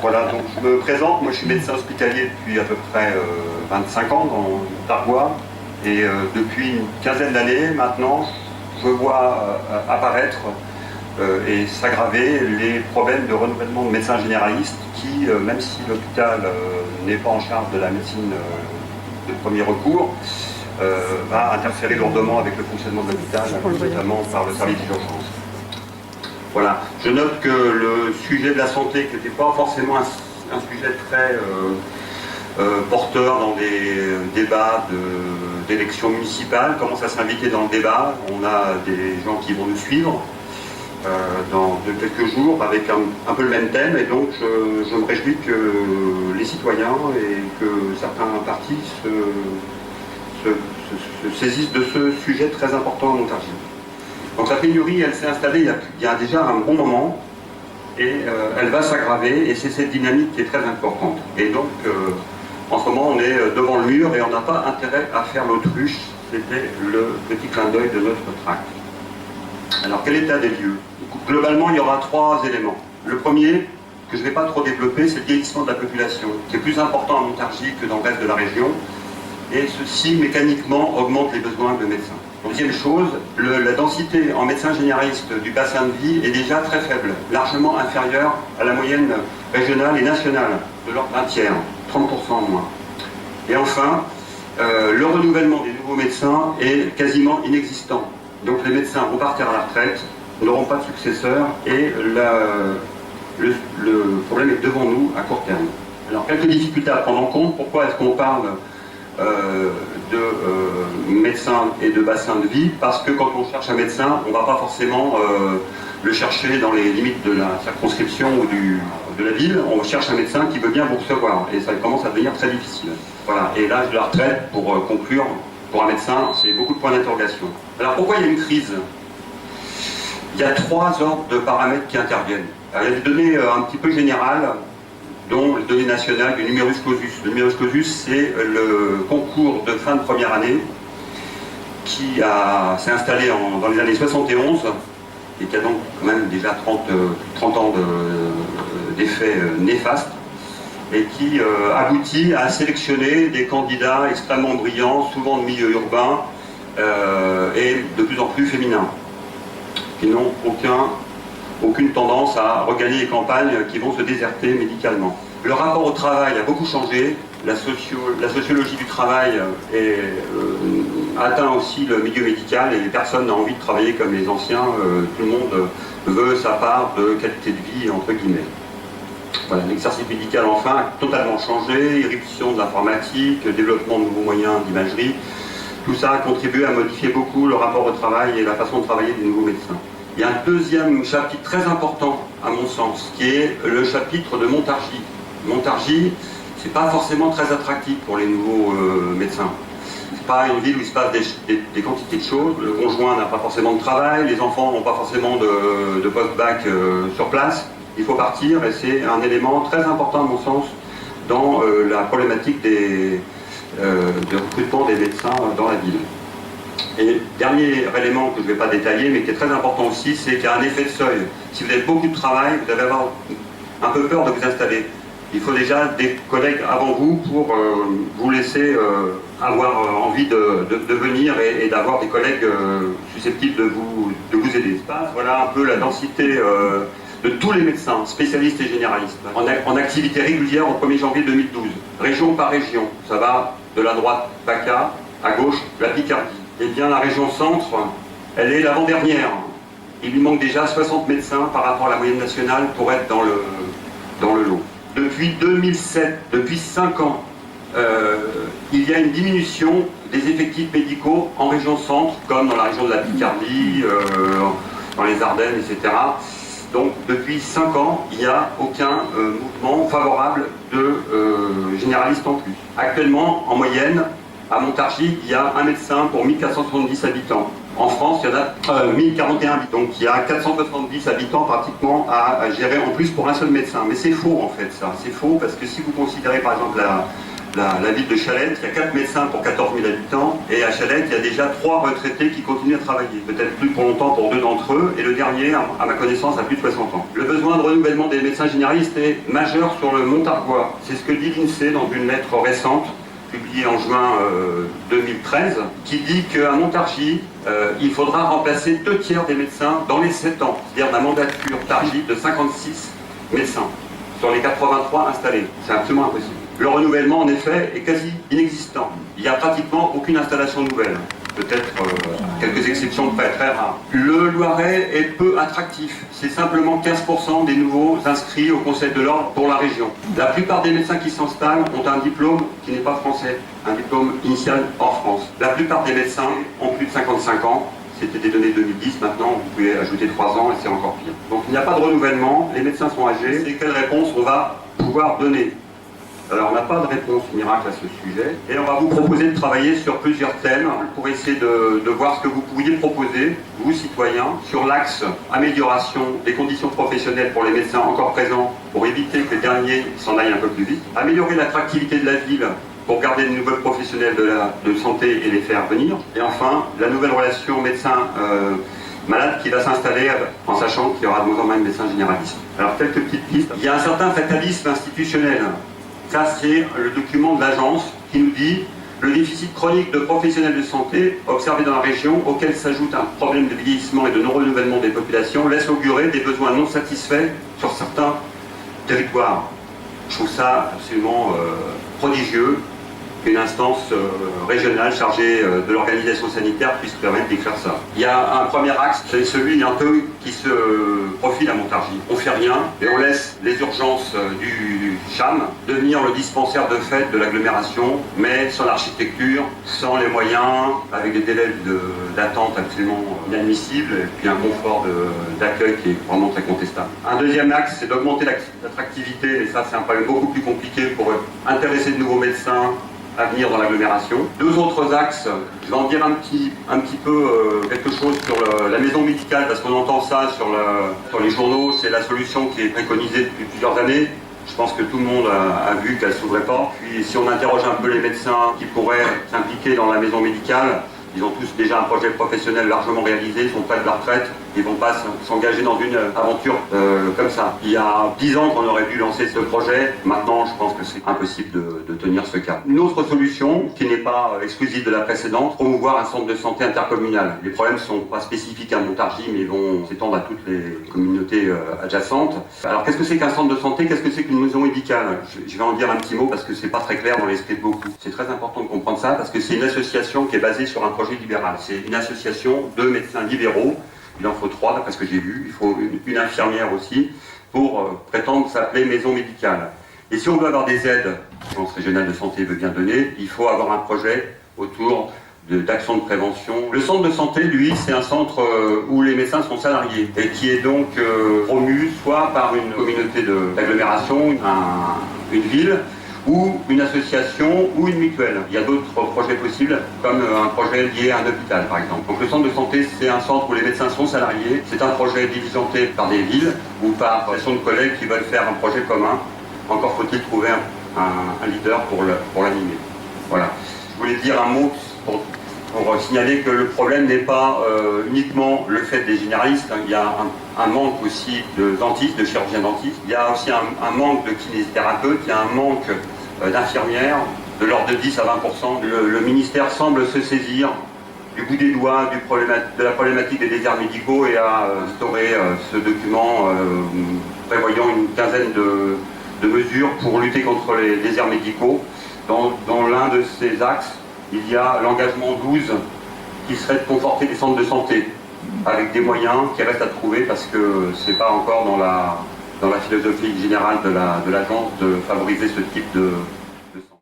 Voilà, donc je me présente, moi je suis médecin hospitalier depuis à peu près 25 ans dans Dargois, et depuis une quinzaine d'années maintenant, je vois apparaître et s'aggraver les problèmes de renouvellement de médecins généralistes qui, même si l'hôpital n'est pas en charge de la médecine de premier recours, va interférer lourdement avec le fonctionnement de l'hôpital, notamment par le service d'urgence. Voilà. Je note que le sujet de la santé, qui n'était pas forcément un sujet très porteur dans des débats d'élections municipales, commence à s'inviter dans le débat. On a des gens qui vont nous suivre dans quelques jours avec un peu le même thème, et donc je me réjouis que les citoyens et que certains partis se saisissent de ce sujet très important à Montargis. Donc la pénurie, elle s'est installée il y a déjà un bon moment, et elle va s'aggraver, et c'est cette dynamique qui est très importante. Et donc, en ce moment, on est devant le mur, et on n'a pas intérêt à faire l'autruche. C'était le petit clin d'œil de notre tract. Alors, quel état des lieux? Globalement, il y aura trois éléments. Le premier, que je ne vais pas trop développer, c'est le vieillissement de la population, qui est plus important à Montargis que dans le reste de la région, et ceci, mécaniquement, augmente les besoins de médecins. Deuxième chose, la densité en médecins généralistes du bassin de vie est déjà très faible, largement inférieure à la moyenne régionale et nationale, de l'ordre d'un tiers, 30% en moins. Et enfin, le renouvellement des nouveaux médecins est quasiment inexistant. Donc les médecins vont partir à la retraite, n'auront pas de successeurs, et le problème est devant nous à court terme. Alors, quelques difficultés à prendre en compte. Pourquoi est-ce qu'on parle de médecins et de bassins de vie? Parce que quand on cherche un médecin, on ne va pas forcément le chercher dans les limites de la circonscription ou de la ville. On cherche un médecin qui veut bien vous recevoir, et ça commence à devenir très difficile. Voilà. Et l'âge de la retraite, pour conclure, pour un médecin, c'est beaucoup de points d'interrogation. Alors pourquoi il y a une crise? Il y a trois ordres de paramètres qui interviennent. Alors, il y a des données un petit peu générales, dont les données nationales du numerus clausus. Le numerus clausus, c'est le concours de fin de première année qui s'est installé dans les années 71 et qui a donc quand même déjà 30 ans d'effets néfastes, et qui aboutit à sélectionner des candidats extrêmement brillants, souvent de milieu urbain et de plus en plus féminins, qui n'ont aucune tendance à regagner les campagnes, qui vont se déserter médicalement. Le rapport au travail a beaucoup changé, la sociologie du travail atteint aussi le milieu médical, et personne n'a envie de travailler comme les anciens, tout le monde veut sa part de qualité de vie, entre guillemets. Voilà, l'exercice médical enfin a totalement changé, irruption de l'informatique, développement de nouveaux moyens d'imagerie, tout ça a contribué à modifier beaucoup le rapport au travail et la façon de travailler des nouveaux médecins. Il y a un deuxième chapitre très important, à mon sens, qui est le chapitre de Montargis. Montargis, c'est pas forcément très attractif pour les nouveaux médecins. C'est pas une ville où il se passe des quantités de choses. Le conjoint n'a pas forcément de travail, les enfants n'ont pas forcément de post-bac sur place. Il faut partir, et c'est un élément très important, à mon sens, dans la problématique de recrutement des médecins dans la ville. Et dernier élément que je ne vais pas détailler, mais qui est très important aussi, c'est qu'il y a un effet de seuil. Si vous avez beaucoup de travail, vous allez avoir un peu peur de vous installer. Il faut déjà des collègues avant vous pour vous laisser avoir envie de venir, et d'avoir des collègues susceptibles de vous aider. Voilà un peu la densité de tous les médecins, spécialistes et généralistes, en activité régulière au 1er janvier 2012. Région par région, ça va de la droite PACA, à gauche la Picardie. Eh bien, la région centre, elle est l'avant-dernière. Il lui manque déjà 60 médecins par rapport à la moyenne nationale pour être dans le lot. Depuis 2007, depuis 5 ans, il y a une diminution des effectifs médicaux en région centre, comme dans la région de la Picardie, dans les Ardennes, etc. Donc, depuis 5 ans, il n'y a aucun mouvement favorable de généralistes en plus. Actuellement, en moyenne, à Montargis, il y a un médecin pour 1470 habitants. En France, il y en a 1041 habitants. Donc il y a 470 habitants pratiquement à gérer en plus pour un seul médecin. Mais c'est faux en fait ça. C'est faux parce que si vous considérez par exemple la ville de Chalette, il y a 4 médecins pour 14 000 habitants, et à Chalette, il y a déjà 3 retraités qui continuent à travailler. Peut-être plus pour longtemps pour 2 d'entre eux, et le dernier, à ma connaissance, a plus de 60 ans. Le besoin de renouvellement des médecins généralistes est majeur sur le Montargois. C'est ce que dit l'INSEE dans une lettre récente, publiée en juin 2013, qui dit qu'à Montargis, il faudra remplacer 2 tiers des médecins dans les 7 ans, c'est-à-dire la mandature tardive de 56 médecins sur les 83 installés. C'est absolument impossible. Le renouvellement, en effet, est quasi inexistant. Il n'y a pratiquement aucune installation nouvelle. Peut-être quelques exceptions de près, très rares. Le Loiret est peu attractif. C'est simplement 15% des nouveaux inscrits au Conseil de l'Ordre pour la région. La plupart des médecins qui s'installent ont un diplôme qui n'est pas français, un diplôme initial hors France. La plupart des médecins ont plus de 55 ans. C'était des données 2010, maintenant vous pouvez ajouter 3 ans et c'est encore pire. Donc il n'y a pas de renouvellement, les médecins sont âgés. Et quelle réponse on va pouvoir donner? Alors on n'a pas de réponse miracle à ce sujet et on va vous proposer de travailler sur plusieurs thèmes pour essayer de voir ce que vous pourriez proposer, vous citoyens, sur l'axe amélioration des conditions professionnelles pour les médecins encore présents pour éviter que les derniers s'en aillent un peu plus vite, améliorer l'attractivité de la ville pour garder de nouveaux professionnels de santé et les faire venir, et enfin la nouvelle relation médecin-malade qui va s'installer en sachant qu'il y aura de moins en moins de médecins généralistes. Alors quelques petites pistes. Il y a un certain fatalisme institutionnel. Ça, c'est le document de l'agence qui nous dit le déficit chronique de professionnels de santé observé dans la région, auquel s'ajoute un problème de vieillissement et de non-renouvellement des populations, laisse augurer des besoins non satisfaits sur certains territoires. Je trouve ça absolument prodigieux qu'une instance régionale chargée de l'organisation sanitaire puisse permettre d'écrire ça. Il y a un premier axe, c'est celui un peu qui se profile à Montargis. On fait rien et on laisse les urgences du CHAM devenir le dispensaire de fait de l'agglomération, mais sans l'architecture, sans les moyens, avec des délais d'attente absolument inadmissibles et puis un confort d'accueil qui est vraiment très contestable. Un deuxième axe, c'est d'augmenter l'attractivité, et ça c'est un problème beaucoup plus compliqué pour intéresser de nouveaux médecins à venir dans l'agglomération. 2 autres axes, je vais en dire un petit peu quelque chose sur la maison médicale, parce qu'on entend ça sur les journaux, c'est la solution qui est préconisée depuis plusieurs années. Je pense que tout le monde a vu qu'elle ne s'ouvrait pas. Puis si on interroge un peu les médecins qui pourraient s'impliquer dans la maison médicale, ils ont tous déjà un projet professionnel largement réalisé, ils sont près de la retraite, ils ne vont pas s'engager dans une aventure comme ça. Il y a 10 ans qu'on aurait dû lancer ce projet, maintenant je pense que c'est impossible de tenir ce cap. Une autre solution, qui n'est pas exclusive de la précédente, promouvoir un centre de santé intercommunal. Les problèmes ne sont pas spécifiques à Montargis, mais vont s'étendre à toutes les communautés adjacentes. Alors qu'est-ce que c'est qu'un centre de santé? Qu'est-ce que c'est qu'une maison médicale? Je vais en dire un petit mot parce que c'est pas très clair dans l'esprit de beaucoup. C'est très important de comprendre ça parce que c'est une association qui est basée sur un projet libéral. C'est une association de médecins libéraux. Il en faut 3 d'après ce que j'ai vu. Il faut une infirmière aussi pour prétendre s'appeler maison médicale. Et si on veut avoir des aides, l'Agence régionale de santé veut bien donner, il faut avoir un projet autour d'actions de prévention. Le centre de santé, lui, c'est un centre où les médecins sont salariés et qui est donc promu soit par une communauté d'agglomération, une ville, ou une association ou une mutuelle. Il y a d'autres projets possibles, comme un projet lié à un hôpital, par exemple. Donc le centre de santé, c'est un centre où les médecins sont salariés. C'est un projet diligenté par des villes ou par des de collègues qui veulent faire un projet commun. Encore faut-il trouver un leader pour l'animer. Voilà. Je voulais dire un mot pour signaler que le problème n'est pas uniquement le fait des généralistes. Il y a un manque aussi de dentistes, de chirurgiens dentistes. Il y a aussi un manque de kinésithérapeutes. Il y a un manque d'infirmières, de l'ordre de 10 à 20%. Le ministère semble se saisir du bout des doigts de la problématique des déserts médicaux et a instauré ce document prévoyant une quinzaine de mesures pour lutter contre les déserts médicaux. Dans l'un de ces axes, il y a l'engagement 12 qui serait de conforter les centres de santé avec des moyens qui restent à trouver parce que ce n'est pas encore dans la philosophie générale de l'agence de favoriser ce type de centre.